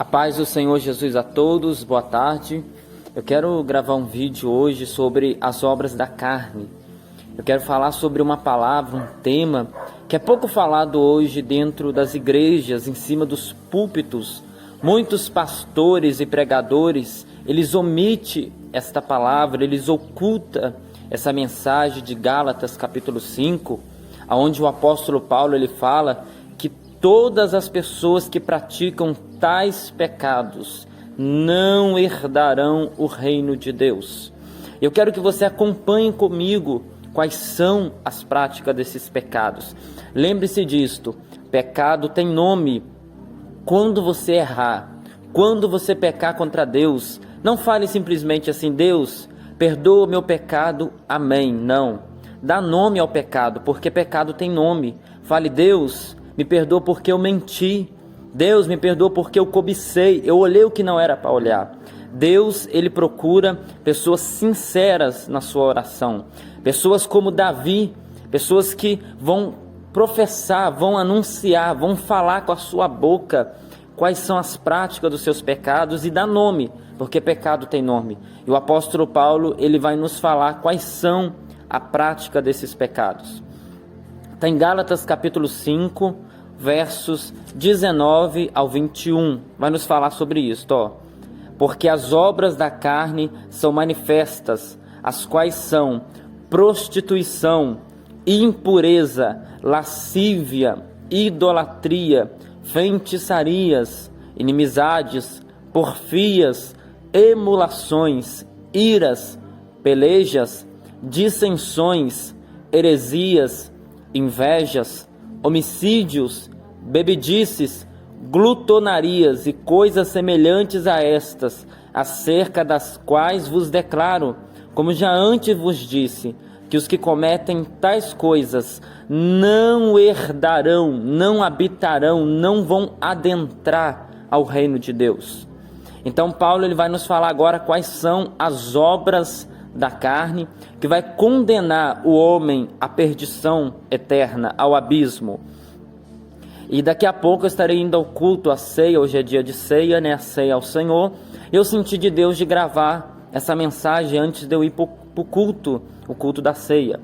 A paz do Senhor Jesus a todos, boa tarde. Eu quero gravar um vídeo hoje sobre as obras da carne. Eu quero falar sobre uma palavra, um tema que é pouco falado hoje dentro das igrejas, em cima dos púlpitos. Muitos pastores e pregadores, eles omitem esta palavra, eles ocultam essa mensagem de Gálatas capítulo 5, onde o apóstolo Paulo ele fala que todas as pessoas que praticam tais pecados não herdarão o reino de Deus. Eu quero que você acompanhe comigo quais são as práticas desses pecados. Lembre-se disto, pecado tem nome. Quando você errar, quando você pecar contra Deus, não fale simplesmente assim: Deus, perdoa o meu pecado, amém. Não, dá nome ao pecado, porque pecado tem nome. Fale: Deus, me perdoa porque eu menti. Deus, me perdoa porque eu cobicei, eu olhei o que não era para olhar. Deus, ele procura pessoas sinceras na sua oração. Pessoas como Davi, pessoas que vão professar, vão anunciar, vão falar com a sua boca quais são as práticas dos seus pecados e dar nome, porque pecado tem nome. E o apóstolo Paulo, ele vai nos falar quais são a prática desses pecados. Está em Gálatas capítulo 5, versos 19 ao 21, vai nos falar sobre isso, ó. Porque as obras da carne são manifestas, as quais são prostituição, impureza, lascívia, idolatria, feitiçarias, inimizades, porfias, emulações, iras, pelejas, dissensões, heresias, invejas, homicídios, bebedices, glutonarias e coisas semelhantes a estas, acerca das quais vos declaro, como já antes vos disse, que os que cometem tais coisas não herdarão, não habitarão, não vão adentrar ao reino de Deus. Então Paulo ele vai nos falar agora quais são as obras da carne, que vai condenar o homem à perdição eterna, ao abismo. E daqui a pouco eu estarei indo ao culto, à ceia. Hoje é dia de ceia, né? A ceia ao Senhor. Eu senti de Deus de gravar essa mensagem antes de eu ir para o culto da ceia.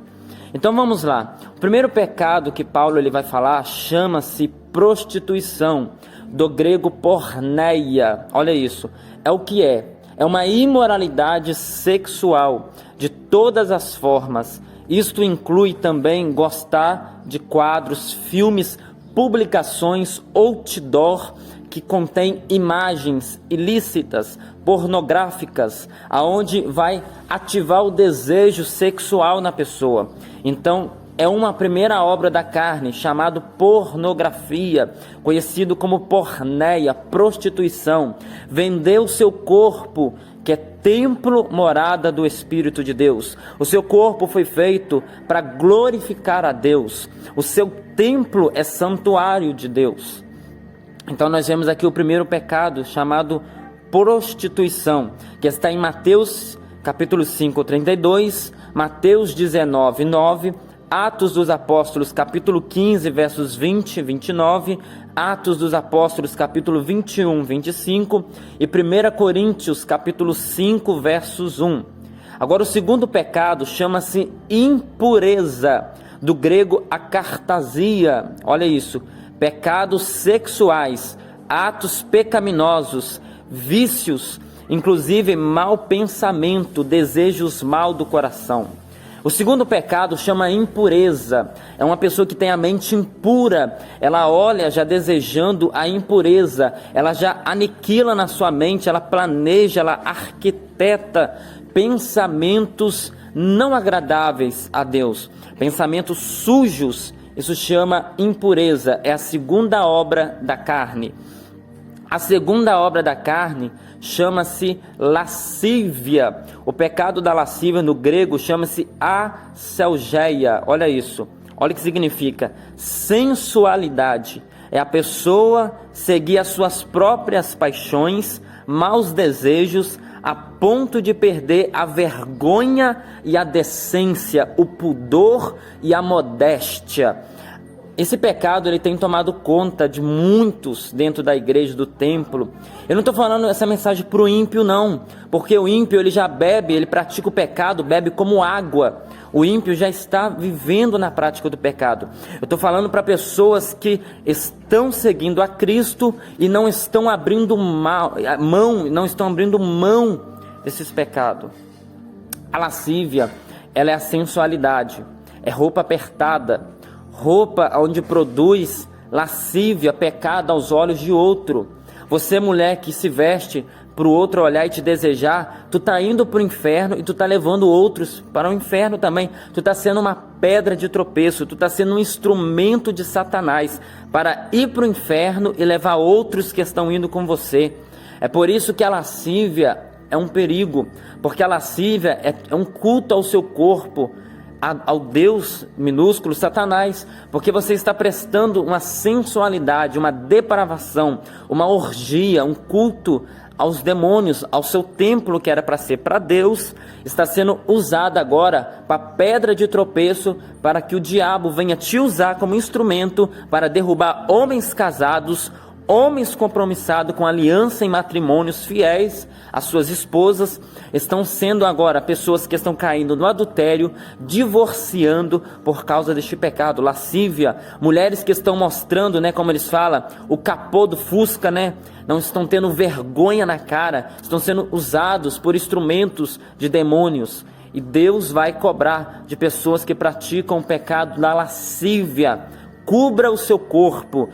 Então vamos lá. O primeiro pecado que Paulo ele vai falar chama-se prostituição, do grego porneia. Olha isso, é o que é. É uma imoralidade sexual de todas as formas. Isto inclui também gostar de quadros, filmes, publicações, outdoor que contém imagens ilícitas, pornográficas, aonde vai ativar o desejo sexual na pessoa. Então, é uma primeira obra da carne, chamado pornografia, conhecido como porneia, prostituição. Vender o seu corpo, que é templo, morada do Espírito de Deus. O seu corpo foi feito para glorificar a Deus. O seu templo é santuário de Deus. Então nós vemos aqui o primeiro pecado, chamado prostituição, que está em Mateus capítulo 5, 32, Mateus 19, 9, Atos dos Apóstolos capítulo 15, versos 20 e 29, Atos dos Apóstolos capítulo 21, 25 e 1 Coríntios capítulo 5, versos 1. Agora o segundo pecado chama-se impureza, do grego acartasia. Olha isso, pecados sexuais, atos pecaminosos, vícios, inclusive mau pensamento, desejos mal do coração. O segundo pecado chama impureza. É uma pessoa que tem a mente impura. Ela olha já desejando a impureza. Ela já aniquila na sua mente, ela planeja, ela arquiteta pensamentos não agradáveis a Deus. Pensamentos sujos. Isso chama impureza. É a segunda obra da carne. A segunda obra da carne chama-se lascívia. O pecado da lascívia no grego chama-se aselgeia. Olha isso, olha o que significa: sensualidade. É a pessoa seguir as suas próprias paixões, maus desejos, a ponto de perder a vergonha e a decência, o pudor e a modéstia. esse pecado ele tem tomado conta de muitos dentro da igreja, do templo. Eu não estou falando essa mensagem para o ímpio não, porque o ímpio ele já bebe, ele pratica o pecado, bebe como água. O ímpio já está vivendo na prática do pecado. Eu estou falando para pessoas que estão seguindo a Cristo e não estão abrindo mão desses pecados. A lascívia, ela é a sensualidade, é roupa apertada, roupa onde produz lascívia, pecado aos olhos de outro. Você, mulher que se veste para o outro olhar e te desejar, tu tá indo para o inferno e tu tá levando outros para o inferno também. Tu tá sendo uma pedra de tropeço, tu tá sendo um instrumento de Satanás para ir para o inferno e levar outros que estão indo com você. É por isso que a lascívia é um perigo, porque a lascívia é um culto ao seu corpo, ao Deus minúsculo, Satanás, porque você está prestando uma sensualidade, uma depravação, uma orgia, um culto aos demônios, ao seu templo que era para ser para Deus, está sendo usado agora para pedra de tropeço, para que o diabo venha te usar como instrumento para derrubar homens casados, homens compromissados com aliança em matrimônios fiéis às suas esposas. Estão sendo agora pessoas que estão caindo no adultério, divorciando por causa deste pecado, lascívia. Mulheres que estão mostrando, como eles falam, o capô do Fusca, não estão tendo vergonha na cara, estão sendo usados por instrumentos de demônios. E Deus vai cobrar de pessoas que praticam o pecado da lascívia. Cubra o seu corpo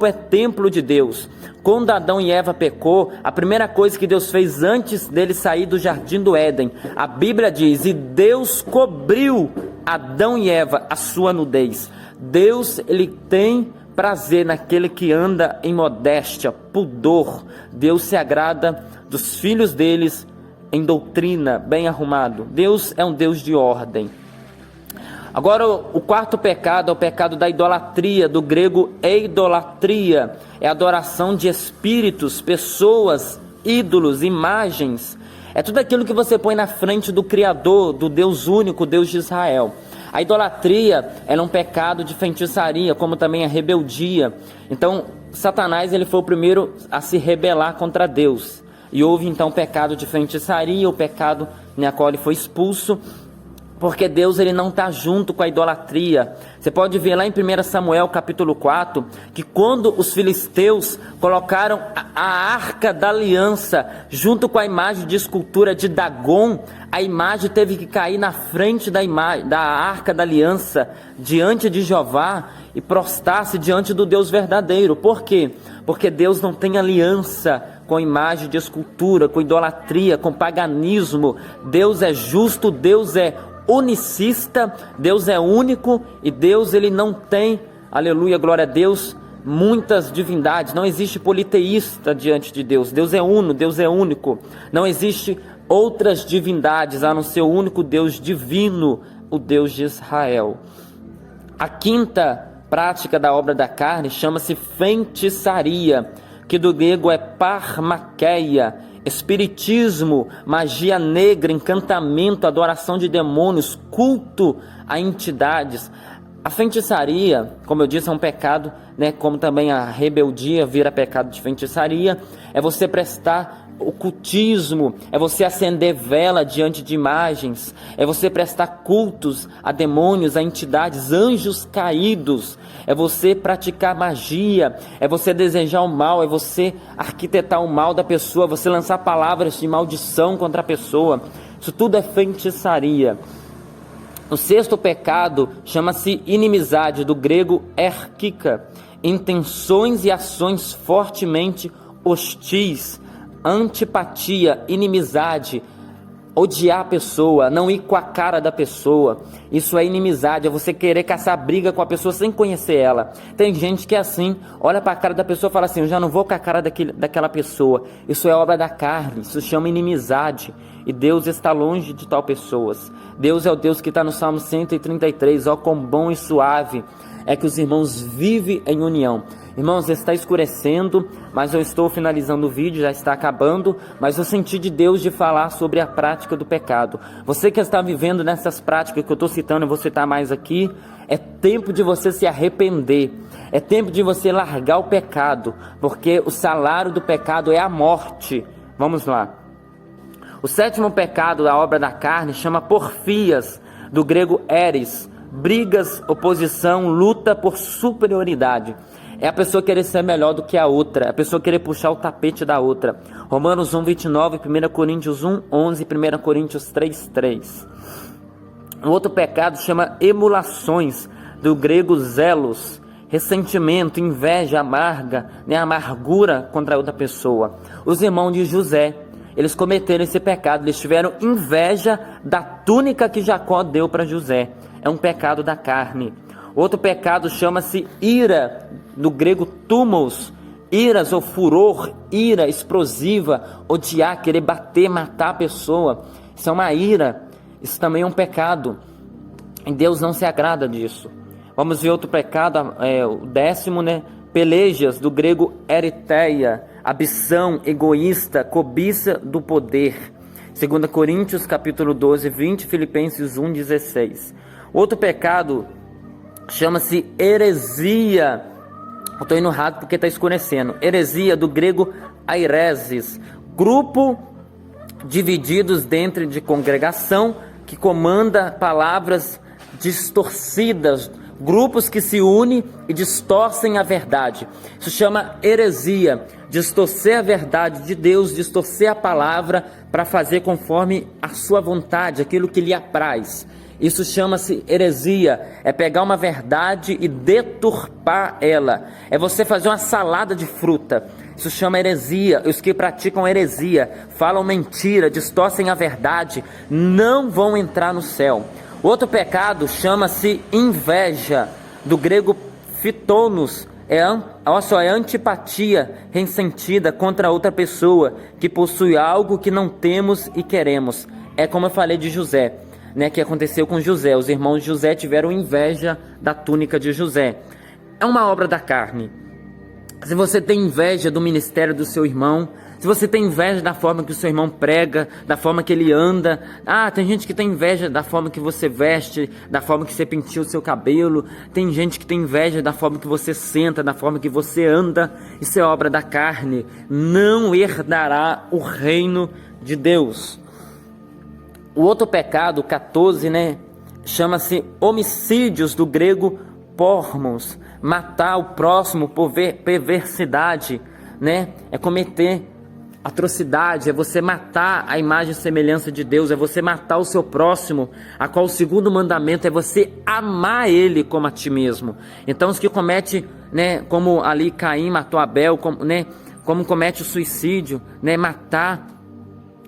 é templo de Deus. Quando Adão e Eva pecou, a primeira coisa que Deus fez antes dele sair do jardim do Éden, a Bíblia diz, e Deus cobriu Adão e Eva a sua nudez. Deus, ele tem prazer naquele que anda em modéstia, pudor. Deus se agrada dos filhos deles em doutrina, bem arrumado. Deus é um Deus de ordem. Agora, o quarto pecado é o pecado da idolatria, do grego eidolatria, é a adoração de espíritos, pessoas, ídolos, imagens. É tudo aquilo que você põe na frente do Criador, do Deus único, Deus de Israel. A idolatria é um pecado de feitiçaria, como também a rebeldia. Então, Satanás ele foi o primeiro a se rebelar contra Deus. E houve então o pecado de feitiçaria, o pecado na qual ele foi expulso. Porque Deus ele não está junto com a idolatria. Você pode ver lá em 1 Samuel capítulo 4, que quando os filisteus colocaram a arca da aliança junto com a imagem de escultura de Dagon, a imagem teve que cair na frente da arca da aliança, diante de Jeová, e prostrar-se diante do Deus verdadeiro. Por quê? Porque Deus não tem aliança com imagem de escultura, com idolatria, com paganismo. Deus é justo, Deus é unicista, Deus é único e Deus ele não tem, aleluia, glória a Deus, muitas divindades. Não existe politeísta diante de Deus. Deus é uno, Deus é único. Não existe outras divindades a não ser o único Deus divino, o Deus de Israel. A quinta prática da obra da carne chama-se feitiçaria, que do grego é parmaqueia, espiritismo, magia negra, encantamento, adoração de demônios, culto a entidades. A feitiçaria, como eu disse, é um pecado, como também a rebeldia vira pecado de feitiçaria. É você prestar ocultismo, é você acender vela diante de imagens, é você prestar cultos a demônios, a entidades, anjos caídos, é você praticar magia, é você desejar o mal, é você arquitetar o mal da pessoa, você lançar palavras de maldição contra a pessoa. Isso tudo é feitiçaria. O sexto pecado chama-se inimizade, do grego erkika, intenções e ações fortemente hostis, antipatia, inimizade, odiar a pessoa, não ir com a cara da pessoa. Isso é inimizade, é você querer caçar briga com a pessoa sem conhecer ela. Tem gente que é assim, olha para a cara da pessoa e fala assim, eu já não vou com a cara daquela pessoa. Isso é obra da carne, isso chama inimizade. E Deus está longe de tal pessoas. Deus é o Deus que está no Salmo 133, ó quão bom e suave é que os irmãos vivem em união. Irmãos, está escurecendo, mas eu estou finalizando o vídeo, já está acabando, mas eu senti de Deus de falar sobre a prática do pecado. Você que está vivendo nessas práticas que eu estou citando, eu vou citar mais aqui, é tempo de você se arrepender, é tempo de você largar o pecado, porque o salário do pecado é a morte. Vamos lá. O sétimo pecado da obra da carne chama porfias, do grego eres, brigas, oposição, luta por superioridade. É a pessoa querer ser melhor do que a outra, é a pessoa querer puxar o tapete da outra. Romanos 1:29, 1 Coríntios 1:11, 1 Coríntios 3:3. O outro pecado chama emulações, do grego zelos, ressentimento, inveja amarga, amargura contra outra pessoa. Os irmãos de José, eles cometeram esse pecado, eles tiveram inveja da túnica que Jacó deu para José. É um pecado da carne. Outro pecado chama-se ira, do grego tumos, iras ou furor, ira explosiva, odiar, querer bater, matar a pessoa. Isso é uma ira, isso também é um pecado. E Deus não se agrada disso. Vamos ver outro pecado, o décimo, pelejas, do grego eritheia, ambição, egoísta, cobiça do poder. 2 Coríntios capítulo 12, 20, Filipenses 1:16. Outro pecado chama-se heresia. Eu estou indo rápido porque está escurecendo. Heresia, do grego aireses, grupo divididos dentro de congregação que comanda palavras distorcidas, grupos que se unem e distorcem a verdade. Isso chama heresia, distorcer a verdade de Deus, distorcer a palavra para fazer conforme a sua vontade, aquilo que lhe apraz. Isso chama-se heresia, é pegar uma verdade e deturpar ela, é você fazer uma salada de fruta. Isso chama heresia. Os que praticam heresia, falam mentira, distorcem a verdade, não vão entrar no céu. Outro pecado chama-se inveja, do grego phytonos, é antipatia ressentida contra outra pessoa que possui algo que não temos e queremos. É como eu falei de José, que aconteceu com José. Os irmãos de José tiveram inveja da túnica de José. É uma obra da carne. Se você tem inveja do ministério do seu irmão, se você tem inveja da forma que o seu irmão prega, da forma que ele anda, tem gente que tem inveja da forma que você veste, da forma que você penteia o seu cabelo, tem gente que tem inveja da forma que você senta, da forma que você anda. Isso é obra da carne, não herdará o reino de Deus. O outro pecado, 14, chama-se homicídios, do grego pormos, matar o próximo por perversidade, é cometer atrocidade, é você matar a imagem e semelhança de Deus, é você matar o seu próximo, a qual o segundo mandamento é você amar ele como a ti mesmo. Então os que cometem, como ali Caim matou Abel, como comete o suicídio, matar,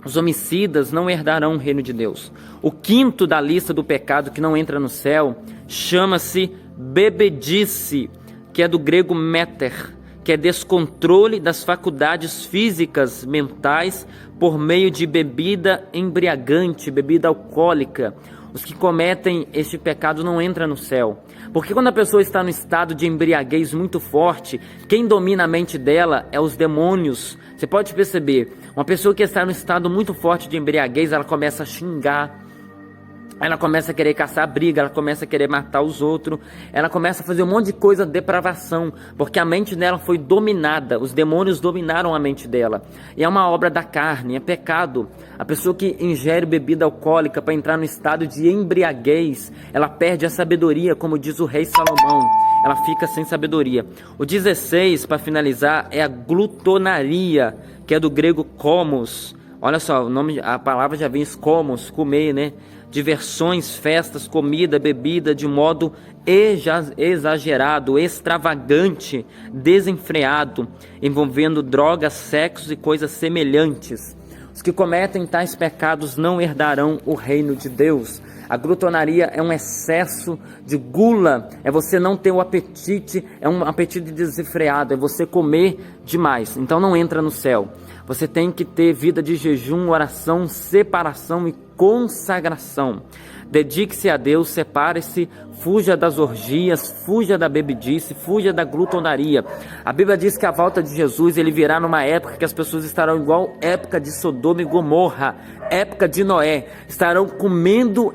os homicidas não herdarão o reino de Deus. O quinto da lista do pecado que não entra no céu chama-se bebedice, que é do grego meter, que é descontrole das faculdades físicas, mentais, por meio de bebida embriagante, bebida alcoólica. Os que cometem este pecado não entram no céu. Porque quando a pessoa está no estado de embriaguez muito forte, quem domina a mente dela é os demônios. Você pode perceber, uma pessoa que está no estado muito forte de embriaguez, ela começa a xingar, ela começa a querer caçar briga, ela começa a querer matar os outros, ela começa a fazer um monte de coisa, depravação, porque a mente dela foi dominada, os demônios dominaram a mente dela. E é uma obra da carne, é pecado. A pessoa que ingere bebida alcoólica para entrar no estado de embriaguez, ela perde a sabedoria, como diz o rei Salomão, ela fica sem sabedoria. O 16, para finalizar, é a glutonaria, que é do grego komos. Olha só, o nome, a palavra já vem komos, comer, diversões, festas, comida, bebida de modo exagerado, extravagante, desenfreado, envolvendo drogas, sexo e coisas semelhantes. Os que cometem tais pecados não herdarão o reino de Deus. A glutonaria é um excesso de gula, é você não ter o apetite, é um apetite desenfreado, é você comer demais, então não entra no céu. Você tem que ter vida de jejum, oração, separação e consagração. Dedique-se a Deus, separe-se, fuja das orgias, fuja da bebedice, fuja da glutonaria. A Bíblia diz que a volta de Jesus, ele virá numa época que as pessoas estarão igual época de Sodoma e Gomorra, época de Noé, estarão comendo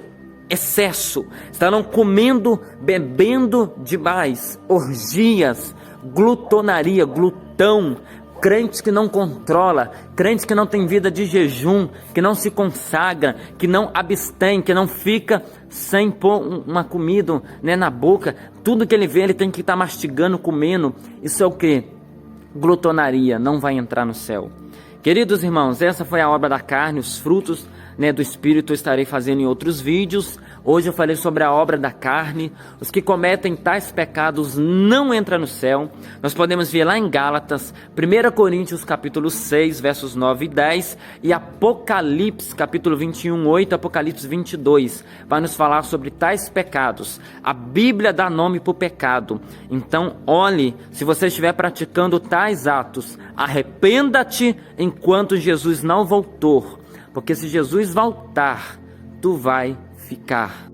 excesso, estarão comendo, bebendo demais, orgias, glutonaria, glutão, crente que não controla, crente que não tem vida de jejum, que não se consagra, que não abstém, que não fica sem pôr uma comida, né, na boca. Tudo que ele vê, ele tem que estar mastigando, comendo. Isso é o que? Glutonaria, não vai entrar no céu. Queridos irmãos, essa foi a obra da carne, os frutos, né, do Espírito eu estarei fazendo em outros vídeos. Hoje eu falei sobre a obra da carne. Os que cometem tais pecados não entram no céu. Nós podemos ver lá em Gálatas, 1 Coríntios capítulo 6, versos 9 e 10, e Apocalipse capítulo 21, 8, Apocalipse 22, vai nos falar sobre tais pecados. A Bíblia dá nome para o pecado. Então olhe, se você estiver praticando tais atos, arrependa-te enquanto Jesus não voltou. Porque se Jesus voltar, tu vai ficar.